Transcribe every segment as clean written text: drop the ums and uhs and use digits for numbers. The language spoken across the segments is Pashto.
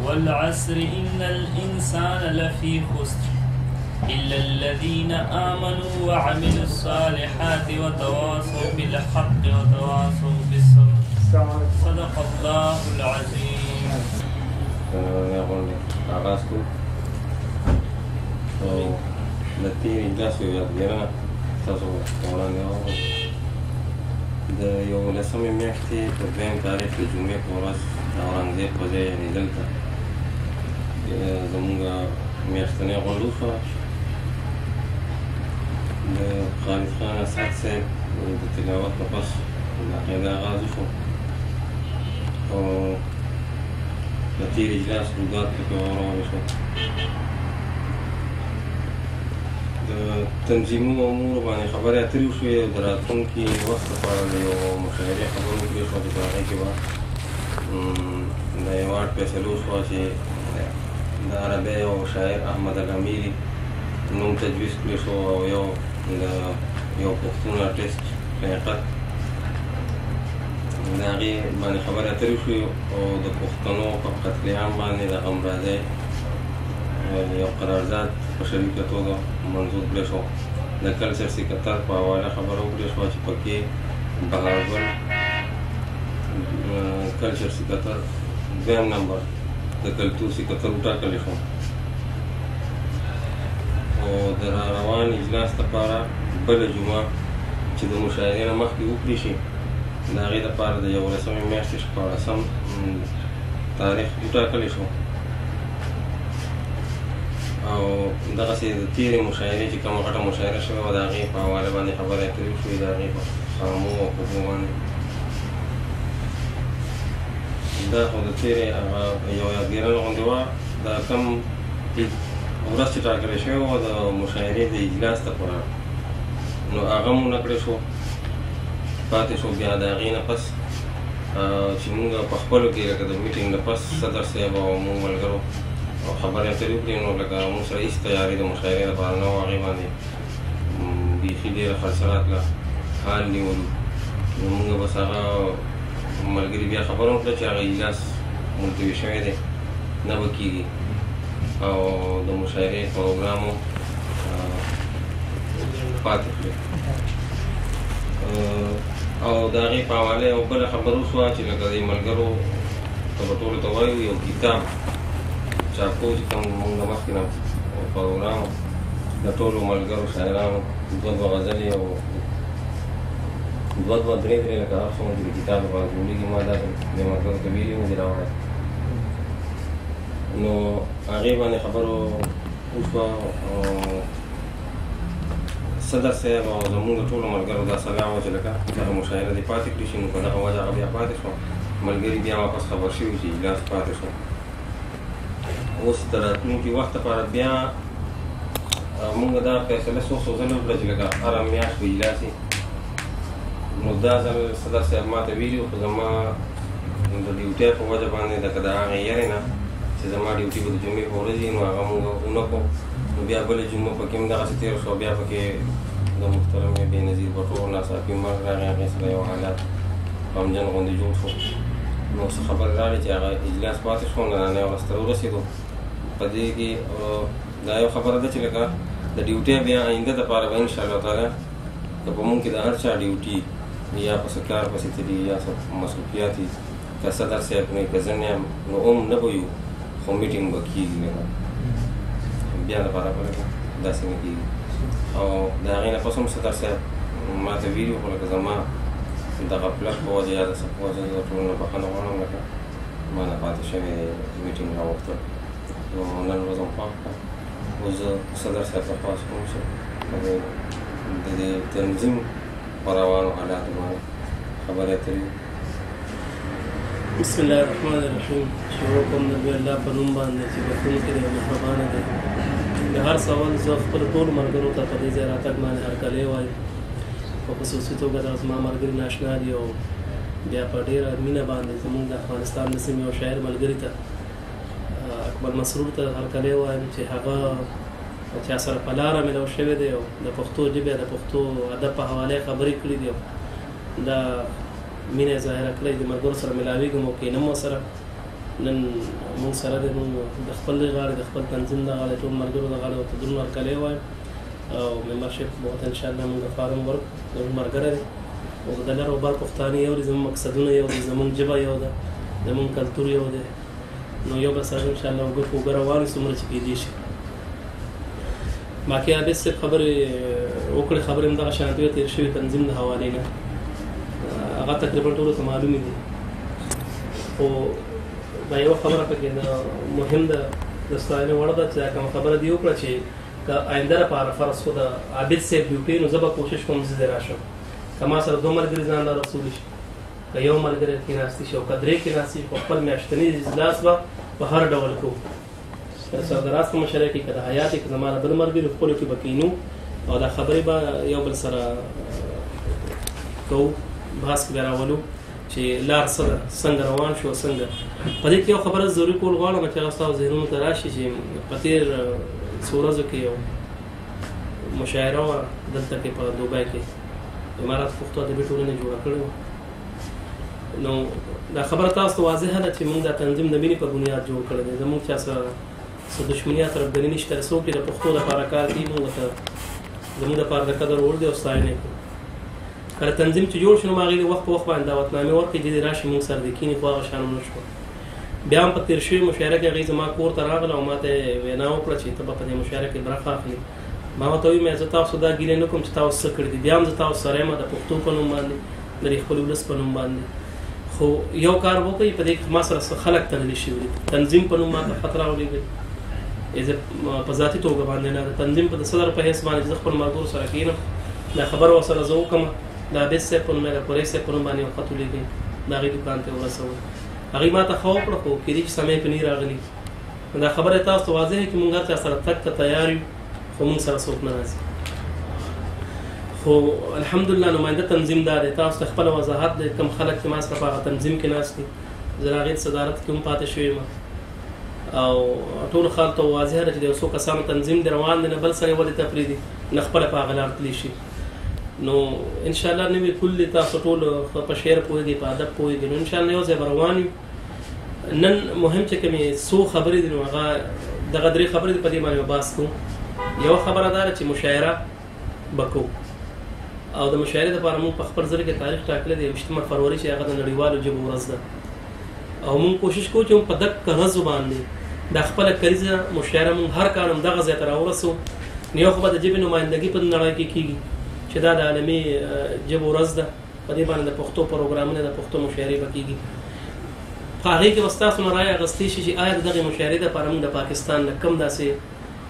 والعصر إن الإنسان لفي خسر إلا الذين آمنوا وعملوا الصالحات وتواصوا بالحق وتواصوا بالصبر. صدق الله العظيم. آغاز کو د تېرې اجلاس یو یادګیرنه تاسو وړاندې واورئ. د 11مې میاشتې په 2 تاریخ د جمعې په ورځ د اورنګزېب په ځای یعنې دلته زموږ میاشتنۍ غونډه وشوه. د خالد خان اسعد صاحب د تلاوت نه پس د عقیده آغاز وشو او د تېر اجلاس روږاد پکې وروانې شو. د تنظیمونو امورو باندې خبرې اترې وشوې او د راتلونکي وخت لپاره د یو مشاعرې خبرې وکړې شوه چې په هغې کې به د ایوارډ فیصله وشوه چې د عربۍ او شاعر احمد الامیري نوم تجویز کړی شو او یو پښتون آرټسټ لیاقت د هغې باندې خبرې اترې وشوې او د پښتنو په قتل عام باندې د غمرازۍ یو قرارداد په شریکه توګه منظور کړی شو. د کلچر سیکرټر په حواله خبره وکړې شوه چې پکې بهارګل کلچر سیکرټر 2 نمبر د کلتور سیکرټر وټاکلی شو او د روان اجلاس لپاره بله جمعه چې د مشاعرې نه مخکې وکړي شي د هغې لپاره د 11مې میاشتې 14 تاریخ وټاکلی شو او دغسې د تېرې مشاعرې چې کومه غټه مشاعره شوې وه د هغې په حواله باندې خبرې اترې وشوې د هغې په خامو او خوبو باندې. دا خو د تېرې هغه یو یادګیرنه غوندې وه. دا کوم ورځ چې ټاکلی شوې وه د مشاعرې د اجلاس لپاره نو هغه مو نه کړی شو، پاتې شو بیا د هغې نه پس چې مونږ په خپلو کې لکه د میټینګ نه پس صدر صاحب او مونږ ملګرو خبرې اترې وکړې نو لکه مونږ سره هېڅ تیاري د مشاعرې لپاره نه وه. هغې باندې بیخي ډېره خرڅرات له حال نیولو نو مونږ بس هغه ملګري بیا خبره وکړه چې هغه اجلاس ملتوي شوی دی نه به کېږي او د مشاعرې پروګرام پاتې کړي او د هغې په حواله یو بله خبره وشوه چې لکه د ملګرو ته به ټولو ته وایو یو کتاب چاپو چې کوم مونږ مخکې نه پروګرام د ټولو ملګرو شاعرانو 2 غزلې او 2 3 لکه هر څومره چې د کتاب لپاره جوړېږي ما دا د ملګرو ته ویلي وو چې راوړی نو هغې باندې خبرو وشوه او صدر صاحب او زموږ د ټولو ملګرو دا سلا وه چې لکه دغه مشاعره دې پاتې کړي شي نو په دغه وجه هغه بیا پاتې شوه. ملګري بیا واپس خبر شوي چې اجلاس پاتې شو. اوس د راتلونکي وخت لپاره بیا مونږ دا فیصله څو ځله وکړه چې لکه هره میاشت به اجلاس وي نو دا ځل صدر صاحب ما ته ویلي وو خو زما د ډیوټۍ په وجه باندې لکه د هغې یارې نه چې زما ډیوټي به د جمعې په ورځ وي نو هغه مونږ ونه کړو نو بیا بله جمعه پکې هم دغسې تېره شوه. بیا پکې د محترم بېنظیر بټو ناڅاپي مرګ راغی هغې سره یو حالات غمجن غوندې جوړ شو نو څه خبرې راغلې چې هغه اجلاس پاتې شو نننۍ ورځ ته ورسېدو. په دې کې دا یو خبره ده چې لکه د ډیوټۍ بیا آینده دپاره به انشاءالله تعالی که په مونږ کې د هر چا ډیوټي یا په څه کار پسې تلي یا څه مصروفیات وي که صدر صاحب نه که زه نه یم نو هم نه به یو خو میټینګ به کېږي لکه بیا دپاره به لکه داسې نه کېږي او د هغې نه پس هم صدر صاحب ما ته ویلي وو خو لکه زما د غفلت په وجه یا د څه په وجه زه ټولو نه بښنه غواړم لکه ما نه پاتې شوی میټینګ راوغوښتل نو نن ورځ هم خوښ کړه. اوس زه صدر صاحب ته خواست کوم چې د دې تنظیم په روانو حالاتو باندې خبرې اترې بسم الله الرحمن الرحیم. شروع کوم د الله په نوم باندې چې بخښونکی دی او مهربانه دی. د هر سوال زه خپلو ټولو ملګرو ته په دې ځای راتګ باندې هرکلی وایم. په خصوصي توګه دا زما ملګري ناشنا دي او بیا په ډېره مینه باندې زموږ د افغانستان د سیمې یو شاعر ملګري ته اکبر مسرور ته هرکلی وایم چې هغه چا سره په لاره مېلاو شوی دی او د پښتو ژبې د پښتو ادب په حواله یې خبرې کړي دي. دا مینه یې ظاهره کړې د ملګرو سره مېلاوېږم او کښېنم ورسره نن موږ سره د خپل غاړې د خپل تنظیم د غاړې ټول ملګرو د غاړې ورته درنو ورکړی وایم او ممبرشپ به ورته انشاءالله موږ فارم ورک زموږ ملګری دی او د لر او بر پښتانه یو دي زموږ مقصدونه یو دي زموږ ژبه یو ده زموږ کلتور یو دی نو یو بل سره انشاءالله وګړو په وګړه روان یو څومره چې کېدی شي باقي عابد صاحب خبرې وکړې خبرې همدغه شانتي وې تېر شوي تنظیم د حوالې نه هغه تقریبا ټولو ته معلومې دي خو دا یوه خبره پکې ده مهم ده د ستاینې وړ ده چې دا کومه خبره دې وکړه چې که آینده لپاره فرض خو د عابد صاحب ډیوټي نو زه به کوشش کوم زه دې راشم که ما سره 2 ملګري ځان له رسولی شي که یو ملګری کېناستي شي او که 3 کېناستي شي خو خپل میاشتني اجلاس به په هر ډول کوو که سردراز په مشره کې که د حیات کې زما بل ملګري خپلو کې به کینو او دا خبرې به یو بل سره کوو بحث کې به راولو چې لار څه ده څنګه روان شو څنګه په دې کې یو خبره ضروري کول غواړم چې هغه ستاسو ذهنونو ته راشي چې په تېر څو ورځو کې یو مشاعره وه دلته کې په دوبۍ کې امارات پښتو ادبي ټولنې جوړه کړې وه نو دا خبره تاسو ته واضحه ده چې موږ دا تنظیم د مینې په بنیاد جوړ کړی دی زموږ چا سره څه دښمني یا تربګني نشته څوک چې د پښتو لپاره کار کوي موږ ورته زموږ دپاره د قدر وړ دی او ستاینه کوو کله تنظیم چې جوړ شو نو هغې وخت په وخت باندې دعوتنامې ورکړي چې دې راشي موږ سره د کینې خو هغه شان ونه شوه بیا هم په تېر شوي مشاعره کې هغې زما کور ته راغله او ما ته یې وینا وکړه چې ته به په دې مشاعره کې برخه اخلي ما ورته وویل زه تاسو دا ګیلې نه کوم چې تاسو څه کړي دي بیا هم زه تاسو سره یم د پښتو په نوم باندې د دې خپل ولس په نوم باندې خو یو کار وکړئ په دې کې ما سره خلک تړلي شوي دي تنظیم په نوم ماته خط راولېږئ زه په ذاتي توګه باندې نه د تنظیم په صدر په حیث باندې زه خپل ملګرو سره کښېنم دا خبره ورسره زه وکړم د عابد صاحب په نوم د قریش صاحب په نوم باندې یو خط ولیږئ د هغې دوکان ته ورسوئ هغې ما ته ښه وکړه خو کېدای چې سمې په نه راغلي دا خبره تاسو ته واضح چې موږ هر چا سره تګ ته تیار یو خو موږ سره څوک نه راځي خو الحمدلله نماینده تنظیم دا دی تاسو ته خپل وضاحت دی کوم خلک چې ما سره په هغه تنظیم کې ناست دي زه د هغې صدارت کې هم پاتې شوی یم او ټولو خلکو ته واضحه ده چې د یو څو کسانو تنظیم دی روان دی نه بل سړی ولې تفریدي نه خپله په هغه لار تللی شي نو انشاءالله نوې کل تاسو ټول په شعر پوهېږئ په ادب پوهېږئ نو انشاءالله یو ځای به روان یو نن مهم چې کومې څو خبرې دي نو هغه دغه 3 خبرې دي په دې باندې بحث کوو یوه خبره دا ده چې مشاعره به کوو او د مشاعرې دپاره موږ په خپل ځل کې تاریخ ټاکلی دی 28 فروری چې هغه د نړیوالو ژبو ورځ ده او موږ کوشش کوو چې موږ په دغه ورځو باندې دا خپله کلیزه مشاعره موږ هر کال هم دغه ځای ته راورسو نو یو خو به د ژبې نمایندګي په نړۍ کې کېږي چې دا د عالمي ژبو ورځ ده په دې باندې د پښتو پروګرامونه د پښتو مشاعرې به کېږي په هغې کې به ستاسو نه رایه اخیستې شي چې آیا د دغې مشاعرې دپاره موږ د پاکستان نه کوم داسې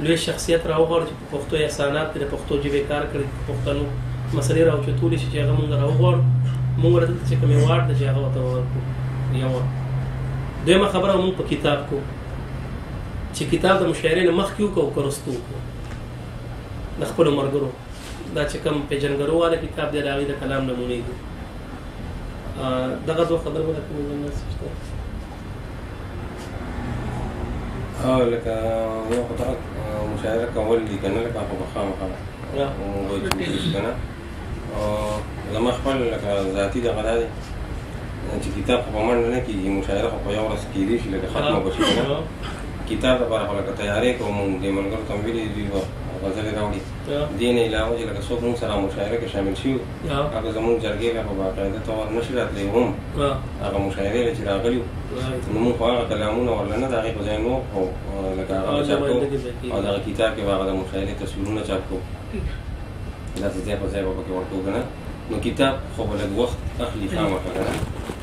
لوی شخصیت راوغواړو چې په پښتو احسانات د پښتو ژبې کار کړي پښتنو مسلې راوچتولی شي چې هغه موږ راوغواړو موږ ورته دلته چې کوم ایوارډ ده چې هغه ورته ورکړو یوه دویمه خبره موږ په کتاب کو چې کتاب د مشاعرې نه مخکې وکړو او که وروستو وکړو د خپلو ملګرو دا چې کوم پیژنګرو والا کتاب دی د هغې د کلام نمونې دي دغه 2 خبرې به درته لکه یو خو دغه مشاعره کول دي که نه لکه خو به خامخا وجوز که نه زما خپل لکه ذاتي دغه دا دی چې کتاب خو په منډه نه کېږي مشاعره خو په یو ورځ کېدی شي لکه ختمه به شي که نه کتاب دپاره خو لکه تیارې کوو مونږ دې ملګرو ته مې ویلي دوی به غزلې راوړي دې نه علاوه چې لکه څوک مونږ سره مشاعره کې شامل شوي هغه زمونږ جرګې بیا په باقاعده طور نه شي راتلی هم هغه مشاعرې چې راغلي نو مونږ خو هغه کلامونه ورله نه د هغې په ځای نور خو لکه هغه چاپ کوو او دغه کتاب کې به هغه د مشاعرې تصویرونه چاپ کوو داسې ځای په ځای به پکې ورکوو که نه نو کتاب خو به لږ وخت اخلي خامخا که نه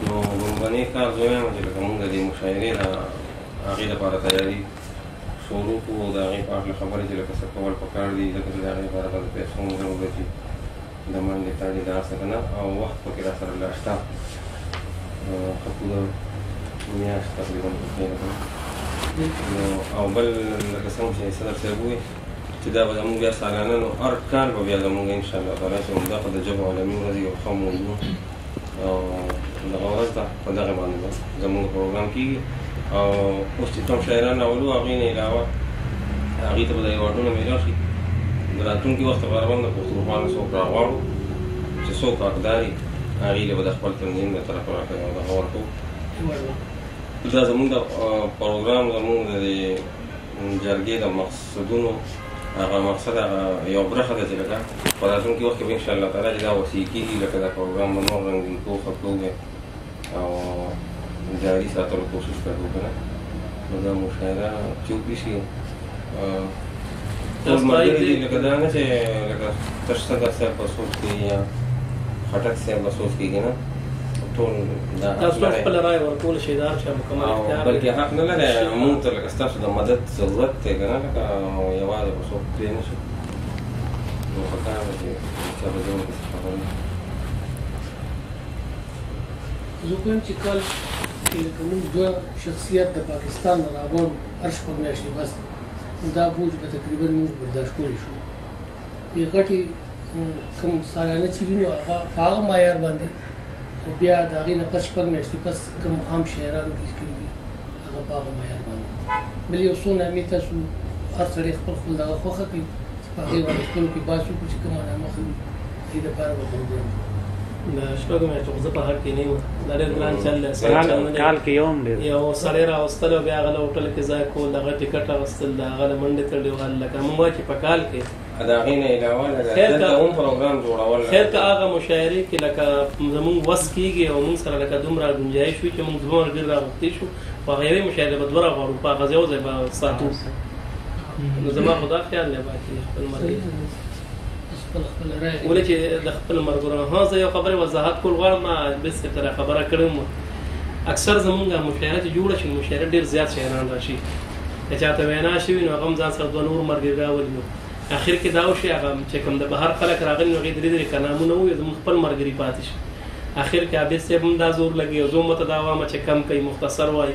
نو لومړنی کار زه وایم چې لکه مونږ د دې مشاعرې هغې دپاره تیاري شروع کړو او د هغې په هکله خبرې چې لکه څه کول پکار دي ځکه چې د هغې لپاره به د پیسو ضرورت وي د منډې تاړې د هر څه که نه او وخت پکې را سره لا شته ښه پوره میاشت تقریبا نو او بل لکه څنګه چې صدر صاحب وویل چې دا به زمونږ بیا سالانه نو هر کال به بیا زمونږ انشاءالله تعالی چې همدا خو د ژبو عالمي ورځ یو ښه موضوع او دغه ورځ ده په دغې باندې به زمونږ پروګرام کېږي او اوس چې کوم شاعران راولو هغې نه علاوه هغې ته به د ایوارډونه میلاو شي د راتلونکي وخت لپاره به د پښتونخوانو څوک راغواړو چې څوک حقدار وي هغې له به د خپل تنظیم له طرفه راکوي او دغه ورکوو دا زمونږ د پروګرام زمونږ د جرګې د مقصدونو هغه مقصد هغه یو برخه ده چې لکه په راتلونکي وخت کې به انشاءالله تعالی چې دا وصي کېږي لکه دا پروګرام به نور رنګین کوو ښه کوو او جاري ساتلو کوشش کوو که نه نو دا مشاعره چې وکړي شي ټول ملګري دي لکه دا نه چې لکه تش صدر صاحب په سوچ کې یا خټک صاحب په سوچ کې نه ټول تاسو خپل رائے ورکول شي دا چې مکمل اختیار بلکې حق نه لري موږ ته لکه ستاسو د مدد ضرورت دی که نه لکه یوازې به څوک پرې نه شي نو پکار ده چې چا به زموږ پسې خبر نه زه وایم چې کال لکه موږ دوه شخصیت د پاکستان نه راغلو هر شپږ میاشتې بس دا بوج به تقریبا موږ برداشت کولی شو دې غټې کوم سالانه چې وي نو هغه په هغه معیار باندې بیا د هغې نه پس شپږ میاشتې پس کوم عام شاعرانو کې کړي دي هغه په هغه معیار باندې بل یو څو نامې تاسو هر سړی خپل خپل دغه خوښه کوي په هغې باندې خپلو کې بحث وکړو چې کومه نامه ښه وي دې دپاره به پروګرام د شپږو میاشتو زه په حق کې نه یم دا ډېر ګران چل دی کال کې یو هم ډېر یو سړی راوستل او بیا هغه له هوټل کې ځای کول د هغه ټکټ راوستل د هغه له منډې تړلې وهل لکه موږ وایو چې په کال کې د هغې نه علاوه لکه دلته هم پروګرام جوړول خیر که هغه مشاعرې کې لکه زموږ وس کېږي او موږ سره لکه دومره ګنجایش وي چې موږ دوه ملګري راغوښتي شو په هغه یوې مشاعرې به دوه راغواړو په هغه یو ځای به ساتو نو زما خو دا خیال دی باقي خپل ملګري ولې چې د خپل ملګرو ها زه یو خبرې وضاحت کول غواړم ما بس تر خبره کړم اکثر زمونږ مشاعره چې جوړه شي مشاعره ډېر زیات شاعران راشي که چاته وینا شوي نو هغه هم ځان سره دوه نور ملګري راولي نو اخر کې دا وشي هغه چې کوم د بهر خلک راغلي نو هغې درې درې کلامونه ووایي زموږ خپل ملګري پاتې شي اخر کې عابد صاحب هم دا زور لګي او زه هم ورته دا وایم چې کم کوي مختصر وایي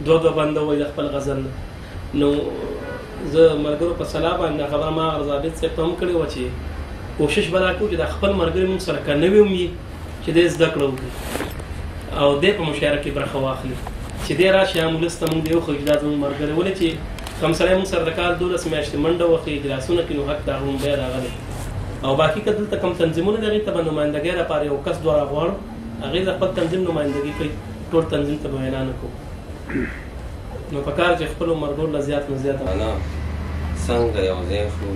دوه بنده وایي د خپل غزل نه نو زه ملګرو په صلاح باندې خبره ما عرض عابد صاحب ته هم کړې وه چې کوشش به دا کوو چې د خپل ملګري موږ سره که نوي هم وي چې دی زده کړه وکړي او دی په مشاعره کې برخه واخلي چې دی راشي هم ولس ته موږ دی وښیو چې دا زموږ ملګری ولې چې کوم سړی موږ سره د کال 12 میاشتې منډه وکړي اجلاسونه کوي نو حق د هغه هم بیا د هغه دی او باقي که دلته کوم تنظیمونه دي هغې ته به نمایندګۍ لپاره یو کس دوه راغواړو هغې د خپل تنظیم نمایندګي کوي ټول تنظیم ته به وینا نه کوو نو په کار چې خپلو ملګرو له زیات نه زیاته څنګه یو ځای شو